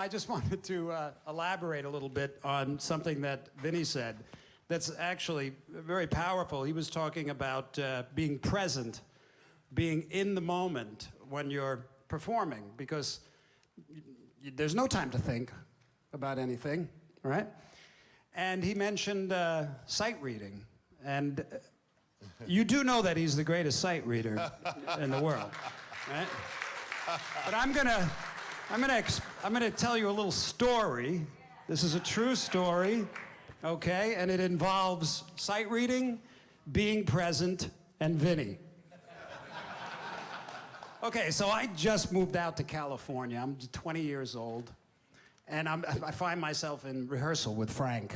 I just wanted to elaborate a little bit on something that Vinnie said that's actually very powerful. He was talking about being present, being in the moment when you're performing, because there's no time to think about anything, right? And he mentioned sight reading. And you do know that he's the greatest sight reader in the world, right? But I'm gonna tell you a little story. This is a true story, okay? And it involves sight reading, being present, and Vinnie. Okay, so I just moved out to California. I'm 20 years old, and I find myself in rehearsal with Frank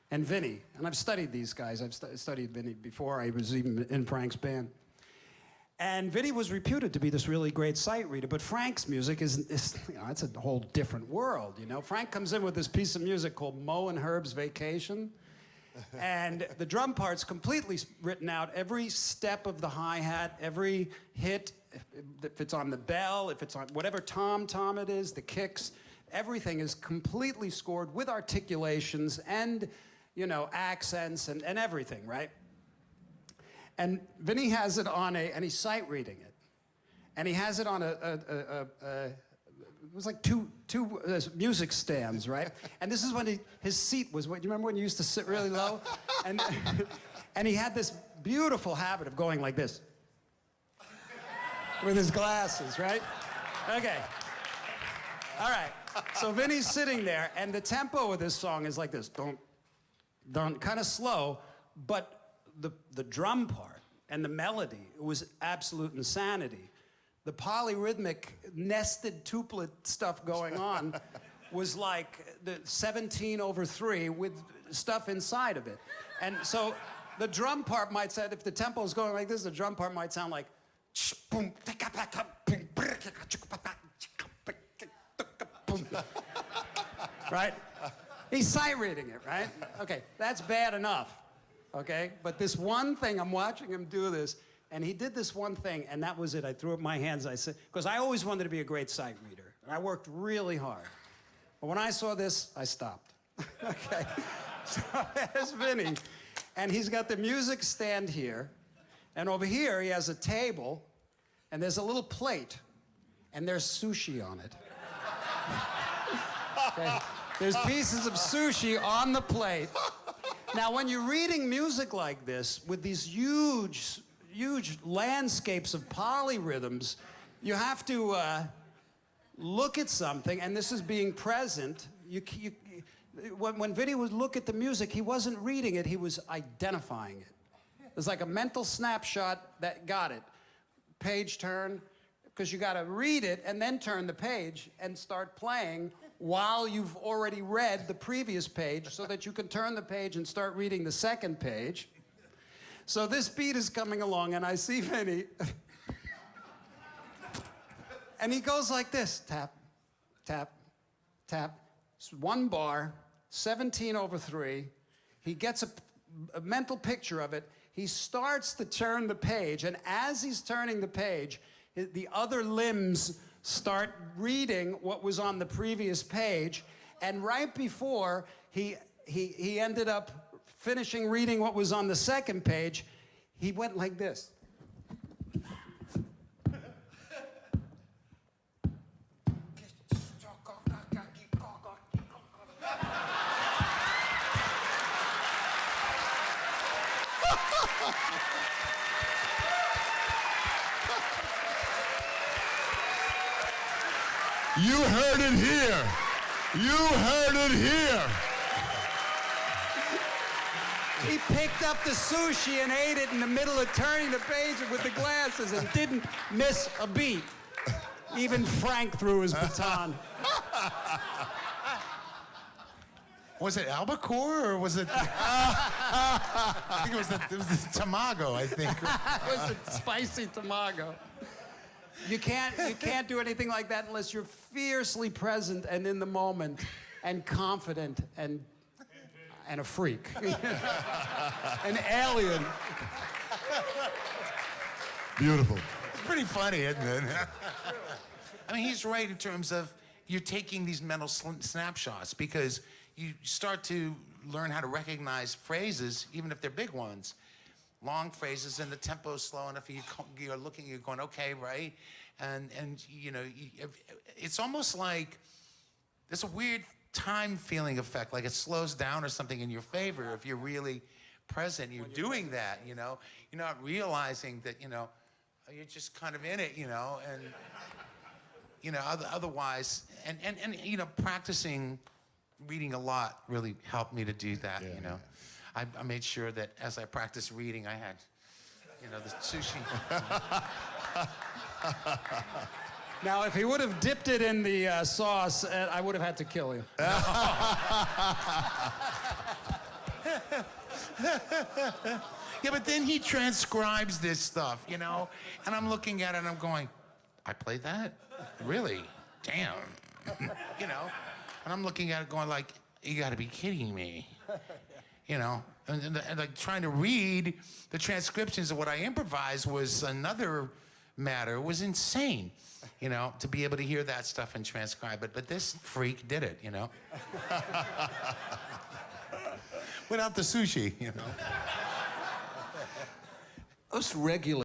and Vinnie. And I've studied these guys. I've studied Vinnie before I was even in Frank's band. And Vinnie was reputed to be this really great sight reader, but Frank's music is you know, it's a whole different world, you know? Frank comes in with this piece of music called Mo and Herb's Vacation, and the drum part's completely written out, every step of the hi-hat, every hit, if it's on the bell, if it's on whatever tom it is, the kicks, everything is completely scored with articulations and, you know, accents and everything, right? And Vinnie has it on and he's sight reading it. And he has it on it was like two music stands, right? And this is when his seat was, do you remember when you used to sit really low? And, and he had this beautiful habit of going like this. With his glasses, right? Okay. All right. So Vinnie's sitting there, and the tempo of this song is like this. Don't, kind of slow, but the drum part and the melody, it was absolute insanity. The polyrhythmic nested-tuplet stuff going on was like the 17/3 with stuff inside of it. And so the drum part might sound, if the tempo is going like this, the drum part might sound like right? He's sight reading it, right? Okay, that's bad enough. Okay, but this one thing, I'm watching him do this, and he did this one thing, and that was it. I threw up my hands, I said, because I always wanted to be a great sight reader, and I worked really hard. But when I saw this, I stopped. Okay, so there's Vinnie, and he's got the music stand here, and over here he has a table, and there's a little plate, and there's sushi on it. Okay? There's pieces of sushi on the plate. Now, when you're reading music like this, with these huge landscapes of polyrhythms, you have to look at something, and this is being present. When Vinnie would look at the music, he wasn't reading it, he was identifying it. It was like a mental snapshot that got it. Page turn, because you got to read it and then turn the page and start playing while you've already read the previous page so that you can turn the page and start reading the second page. So this beat is coming along, and I see Vinnie, and he goes like this, tap, tap, tap. It's one bar, 17/3. He gets a mental picture of it. He starts to turn the page, and as he's turning the page, the other limbs start reading what was on the previous page, and right before he ended up finishing reading what was on the second page, he went like this. You heard it here. You heard it here. He picked up the sushi and ate it in the middle of turning the page with the glasses and didn't miss a beat. Even Frank threw his baton. Was it albacore or was it? I think it was the tamago. I think It was a spicy tamago. You can't do anything like that unless you're fiercely present and in the moment and confident and a freak. An alien. Beautiful. It's pretty funny, isn't it? I mean, he's right in terms of you're taking these mental snapshots because you start to learn how to recognize phrases, even if they're big ones. Long phrases and the tempo is slow enough, you're looking, you're going, okay, right? And you know, it's almost like there's a weird time feeling effect, like it slows down or something in your favor if you're really present, you're doing that, you know? You're not realizing that, you know, you're just kind of in it, you know, and, you know, otherwise, and you know, practicing reading a lot really helped me to do that, you know? I made sure that as I practiced reading, I had, you know, the sushi. Now, if he would have dipped it in the sauce, I would have had to kill you. Yeah, but then he transcribes this stuff, you know? And I'm looking at it and I'm going, I played that? Really? Damn. You know? And I'm looking at it going like, you gotta be kidding me. You know? And like trying to read the transcriptions of what I improvised was another matter. It was insane, you know, to be able to hear that stuff and transcribe it. But this freak did it, you know? Without the sushi, you know? Us regular